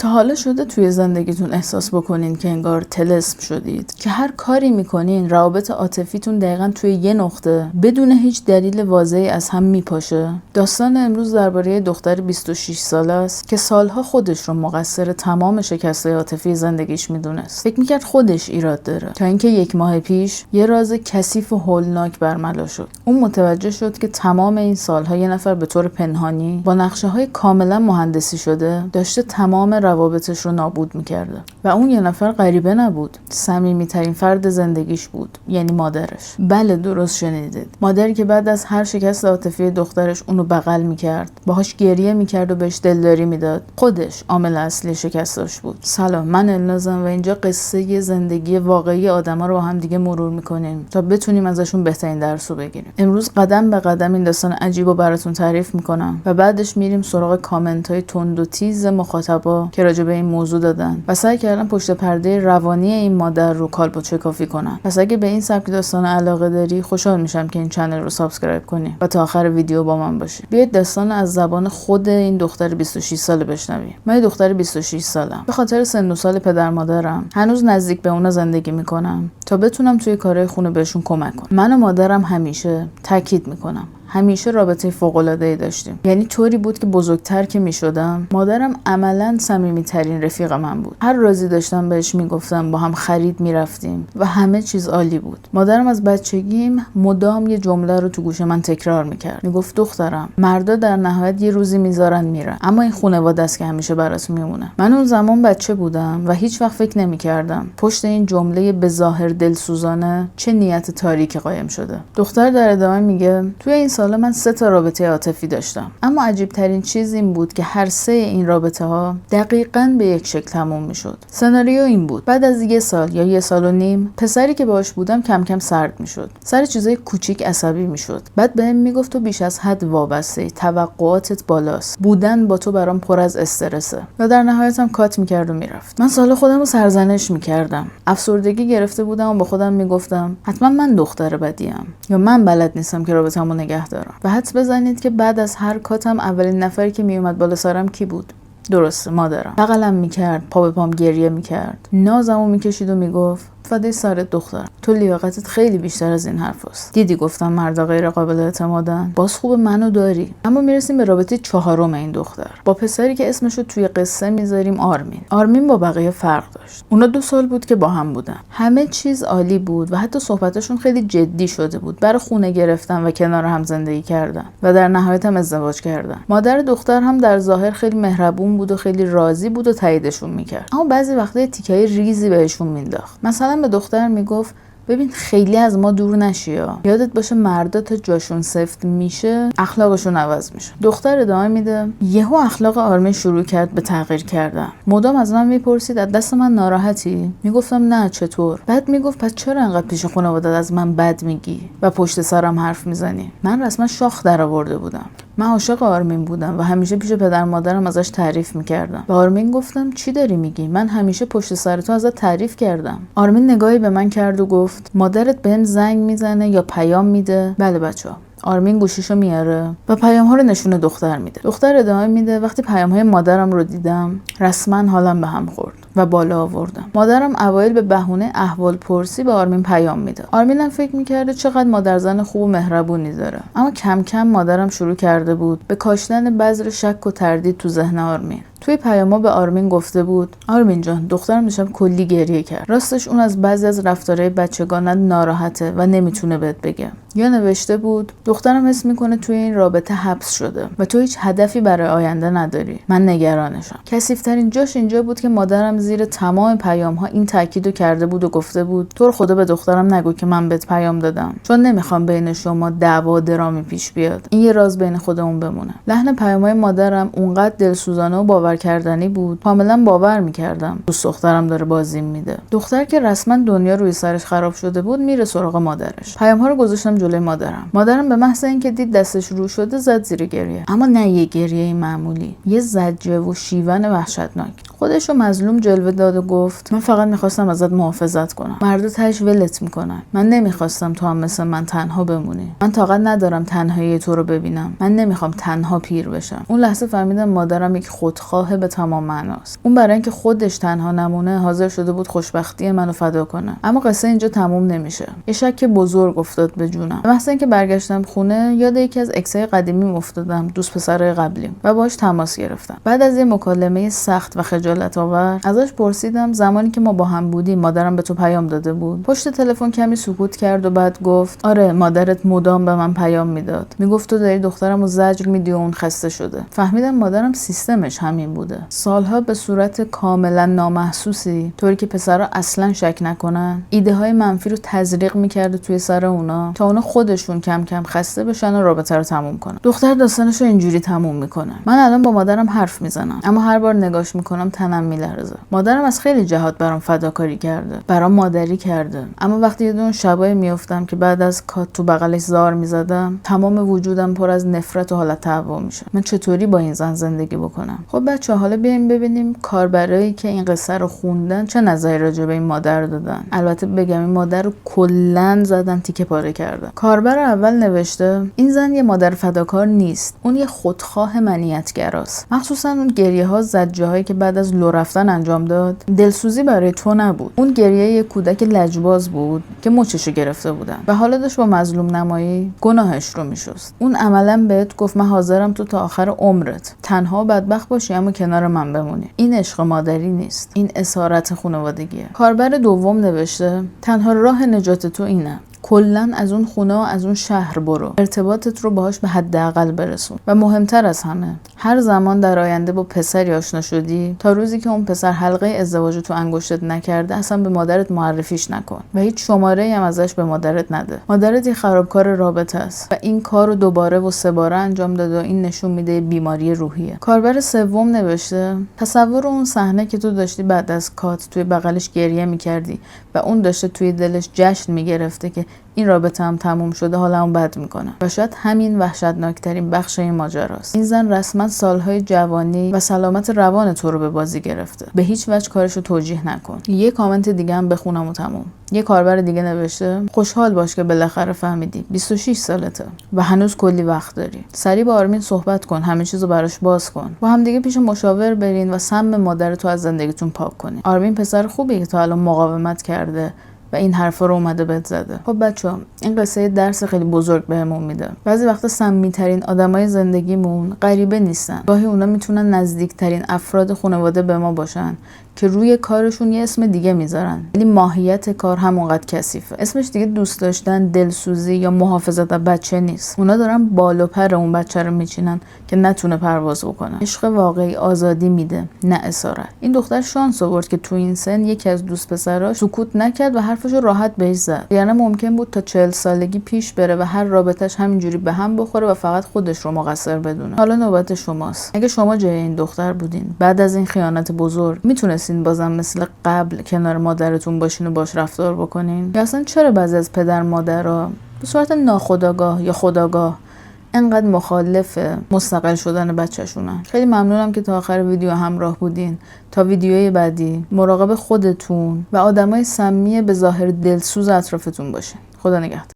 تا حالا شده توی زندگیتون احساس بکنین که انگار طلسم شدید، که هر کاری میکنین روابط عاطفیتون دقیقاً توی یه نقطه بدون هیچ دلیل واضحی از هم میپاشه؟ داستان امروز درباره دختر 26 ساله است که سالها خودش رو مقصر تمام شکست‌های عاطفی زندگیش میدونست. فکر میکرد خودش ایراد داره، تا اینکه 1 ماه پیش یه راز کثیف و هولناک برملا شد. اون متوجه شد که تمام این سالها یه نفر به طور پنهانی با نقشه‌های کاملا مهندسی شده داشته تمام روابطش رو نابود میکرده و اون یه نفر غریبه نبود، صمیمی‌ترین فرد زندگیش بود، یعنی مادرش. بله، درست شنیدید، مادری که بعد از هر شکست عاطفی دخترش اونو بغل میکرد، باهاش گریه میکرد و بهش دلداری میداد. خودش عامل اصلی شکستش بود. سلام، من النازم و اینجا قصه زندگی واقعی آدما رو با هم دیگه مرور میکنیم تا بتونیم ازشون بهترین درس رو بگیریم. امروز قدم به قدم این داستان عجیب رو براتون تعریف میکنم و بعدش میریم سراغ کامنت‌های تند و تیز مخاطبا که راجع به این موضوع دادن و سعی کردم پشت پرده روانی این مادر رو کالبدچکافی کنم. پس اگه به این سبک داستان علاقه داری، خوشحال میشم که این کانال رو سابسکرایب کنی و تا آخر ویدیو با من باشی. بیاید داستان از زبان خود این دختر 26 ساله بشنویم. من یه دختر 26 سالم. به خاطر سن و سال پدر مادرم هنوز نزدیک به اونا زندگی میکنم تا بتونم توی کارهای خونه بهشون کمک کنم. من و مادرم همیشه تاکید میکنم، همیشه رابطه فوق‌العاده‌ای داشتیم. یعنی طوری بود که بزرگتر که می‌شدم، مادرم عملاً صمیمی‌ترین رفیق من بود. هر رازی داشتم بهش میگفتم، با هم خرید میرفتیم و همه چیز عالی بود. مادرم از بچگیم مدام یه جمله رو تو گوش من تکرار میکرد. میگفت دخترم، مردا در نهایت یه روزی میذارن میرن، اما این خانواده است که همیشه برات میمونه. من اون زمان بچه بودم و هیچ وقت فکر نمی‌کردم پشت این جمله به ظاهر دلسوزانه چه نیت تاریکی قایم شده. دختر در ادامه میگه توی این سالا من 3 تا رابطه عاطفی داشتم، اما عجیب ترین چیز این بود که هر 3 این رابطه ها دقیقاً به یک شکل تموم میشد. سناریو این بود: بعد از 1 سال یا 1 سال و نیم، پسری که باهاش بودم کم کم سرد میشد، سر چیزای کوچیک عصبی میشد. بعد بهم میگفت تو بیش از حد وابسته‌ای، توقعاتت بالاست، بودن با تو برام پر از استرسه، و در نهایت هم کات میکرد و میرفت. من سال خودم رو سرزنش میکردم، افسردگی گرفته بودم و با خودم میگفتم حتما من دختر بدیم یا من بلد نیستم که رابطه‌مو نگه دارم. و حدس بزنید که بعد از هر کاتم اولین نفری که میومد بالا سرم کی بود؟ درسته، مادرم. بغلم میکرد، پا به پام گریه میکرد، نازمو میکشید و میگفت فدای سرت دخترم، تو لیاقتت خیلی بیشتر از این حرفاست. دیدی گفتم مردا غیر قابل اعتمادن؟ باز خوب منو داری. اما میرسیم به رابطه 4 این دختر با پسری که اسمشو توی قصه میذاریم آرمین. آرمین با بقیه فرق داشت. اونا 2 سال بود که با هم بودن. همه چیز عالی بود و حتی صحبتشون خیلی جدی شده بود برای خونه گرفتن و کنار هم زندگی کردن و در نهایت هم ازدواج کردن. مادر دختر هم در ظاهر خیلی مهربون بود و خیلی راضی بود و تاییدشون میکرد، اما بعضی وقتا تیکای ریزی بهشون مینداخت. مثلا به دختر میگفت ببین خیلی از ما دور نشیا، یادت باشه مردا تا جاشون سفت میشه اخلاقشون عوض میشه. دختر ادامه میده یهو اخلاق آرمین شروع کرد به تغییر کردن. مدام از من میپرسید از دست من ناراحتی؟ میگفتم نه، چطور؟ بعد میگفت پس چرا انقدر پیش خانواده‌ات از من بد میگی و پشت سرم حرف میزنی؟ من رسما شاخ درآورده بودم. من عاشق آرمین بودم و همیشه پیش پدر مادرم ازش تعریف میکردم. به آرمین گفتم چی داری میگی؟ من همیشه پشت سر تو ازت تعریف کردم. آرمین نگاهی به من کرد و گفت مادرت بهم زنگ میزنه یا پیام میده؟ بله بچه‌ها. آرمین گوشیشو میاره و پیام‌ها رو نشون دختر میده. دختر ادامه میده وقتی پیام‌های مادرم رو دیدم رسما حالم به هم خورد و بالا آوردم. مادرم اوایل به بهونه احوال پرسی به آرمین پیام میده. آرمینم فکر میکرده چقدر مادر زن خوب و مهربونی داره، اما کم کم مادرم شروع کرده بود به کاشتن بذر شک و تردید تو ذهن آرمین. توی پیام‌ها به آرمین گفته بود آرمین جان، دخترم دیشب کلی گریه کرد، راستش اون از بعضی از رفتارهای بچگانه ناراحته و نمیتونه بهت بگه. یا نوشته بود دخترم حس میکنه توی این رابطه حبس شده و تو هیچ هدفی برای آینده نداری، من نگرانشم. کثیف‌ترین جاش اینجا بود که مادرم زیر تمام پیام‌ها این تاکیدو کرده بود و گفته بود تو رو خدا به دخترم نگو که من بهت پیام دادم، چون نمیخوام بین شما دعوا و درامی پیش بیاد، این یه راز بین خودمون بمونه. لحن پیام‌های مادرم اونقدر دلسوزانه و باور کردنی بود کاملا باور میکردم دوست دخترم داره بازی میده. دختر که رسما دنیا روی سرش خراب شده بود میره سراغ مادرش. پیام‌ها رو گذاشتم جلوی مادرم به محض اینکه دید دستش رو شده زد زیر گریه، اما نه یه گریه معمولی، یه زجه و شیون وحشتناک. خودشو مظلوم جلوه داد و گفت من فقط میخواستم ازت محافظت کنم. مردا تهش ولت میکنن. من نمیخواستم تو هم مثل من تنها بمونی. من طاقت ندارم تنهایی تو رو ببینم. من نمیخوام تنها پیر بشم. اون لحظه فهمیدم مادرم یک خودخواه به تمام معناست. اون برای اینکه خودش تنها نمونه حاضر شده بود خوشبختی منو فدا کنه. اما قصه اینجا تموم نمیشه. یه شک بزرگ افتاد به جونم. مثلا اینکه برگشتم خونه یاد یکی از اکسای قدیمی افتادم، دوست پسرای قبلیم، و باهاش تماس گرفتم. بعد از یه مکالمه سخت و خجالت آور ازش پرسیدم زمانی که ما با هم بودیم مادرم به تو پیام داده بود؟ پشت تلفن کمی سکوت کرد و بعد گفت آره، مادرت مدام به من پیام میداد. میگفت تو داری دخترمو زجر میدی و اون خسته شده. فهمیدم مادرم سیستمش همین بوده. سالها به صورت کاملا نامحسوسی، طوری که پسرا اصلا شک نکنن، ایده های منفی رو تزریق میکرده توی سر اونا تا اونا خودشون کم کم خسته بشن و رابطه رو تموم کنن. دختر داستانش رو اینجوری تموم میکنه. من الان با مادرم حرف میزنم، اما هر بار نگاش میکنم تنم میلرزه. مادرم از خیلی جهات برام فداکاری کرده، برام مادری کرده، اما وقتی یه دون شبای میافتم که بعد از کات تو بغلش زار میزدم، تمام وجودم پر از نفرت و حالت تهوع میشه. من چطوری با این زن زندگی بکنم؟ خب بچه، حالا بیایم ببینیم کاربرایی که این قصه رو خوندن چه نظری راجع به این مادر دادن. البته بگم این مادر رو کلاً زدن تیکه پاره کردن. کاربر اول نوشته این زن یه مادر فداکار نیست، اون یه خودخواه منیت‌گراست. مخصوصا اون گریه‌ها زجه‌هایی که بعد از لو رفتن انجام داد، دلسوزی برای تو نبود. اون گریه یه کودک لجباز بود که مچشو گرفته بودن و حالا داشت با مظلوم نمایی گناهش رو میشست. اون عملاً بهت گفت من حاضرم تو تا آخر عمرت تنها و بدبخت باشی اما کنار من بمونی. این عشق مادری نیست، این اسارت خانوادگیه. کاربر دوم نوشته تنها راه نجات تو اینه، کلاً از اون خونه و از اون شهر برو، ارتباطت رو باهاش به حداقل برسون و مهمتر از همه، هر زمان در آینده با پسری آشنا شدی، تا روزی که اون پسر حلقه ازدواج تو انگشتت نکرده اصلا به مادرت معرفیش نکن و هیچ شماره‌ای هم ازش به مادرت نده. مادرت یه خرابکار رابطه است و این کارو دوباره و سه باره انجام داده و این نشون میده بیماری روحیه. کاربر سوم نوشته تصور اون صحنه که تو داشتی بعد از کات توی بغلش گریه میکردی و اون داشته توی دلش جشن میگرفته که این رابطه هم تموم شده، حالا هم بد میکنه و شاید همین وحشتناکترین بخش این ماجراست. این زن رسما سالهای جوانی و سلامت روان تو رو به بازی گرفته. به هیچ وجه کارشو توجیه نکن. یه کامنت دیگه هم بخونم و تموم. یه کاربر دیگه نوشته خوشحال باش که بالاخره فهمیدی 26 سالته و هنوز کلی وقت داری. سریع با آرمین صحبت کن، همه چیزو براش باز کن. با هم دیگه پیش مشاور برین و سم مادر تو از زندگیتون پاک کنین. آرمین پسر خوبیه که تا الان مقاومت کرده و این حرفا رو اومده بهت زده. خب بچه‌ها، این قصه درس خیلی بزرگ بهمون میده. بعضی وقتا سمی‌ترین آدمای زندگیمون غریبه نیستن. گاهی اونا میتونن نزدیکترین افراد خانواده به ما باشن که روی کارشون یه اسم دیگه میذارن، ولی ماهیت کار همونقدر کثیفه. اسمش دیگه دوست داشتن، دلسوزی یا محافظت از بچه نیست. اونا دارن بال و پر اون بچه رو میچینن که نتونه پرواز بکنه. عشق واقعی آزادی میده، نه اسارت. این دختر شانس آورد که تو این سن یکی از دوست پسراش سکوت نکرد و حرفشو راحت بهش زد. یعنی ممکن بود تا 40 سالگی پیش بره و هر رابطش همینجوری به هم بخوره و فقط خودش رو مقصر بدونه. حالا نوبت شماست. اگه شما جای این دختر بودین بعد از این خیانت بزرگ، میتونستین بازم مثل قبل کنار مادرتون باشین و باش رفتار بکنین؟ یا اصلا چرا بعضی از پدر مادرها به صورت ناخودآگاه یا خودآگاه انقدر مخالف مستقل شدن بچه‌شونن؟ خیلی ممنونم که تا آخر ویدیو همراه بودین. تا ویدیوهای بعدی مراقب خودتون و آدمای سمی به ظاهر دلسوز اطرافتون باشین. خدا نگهدار.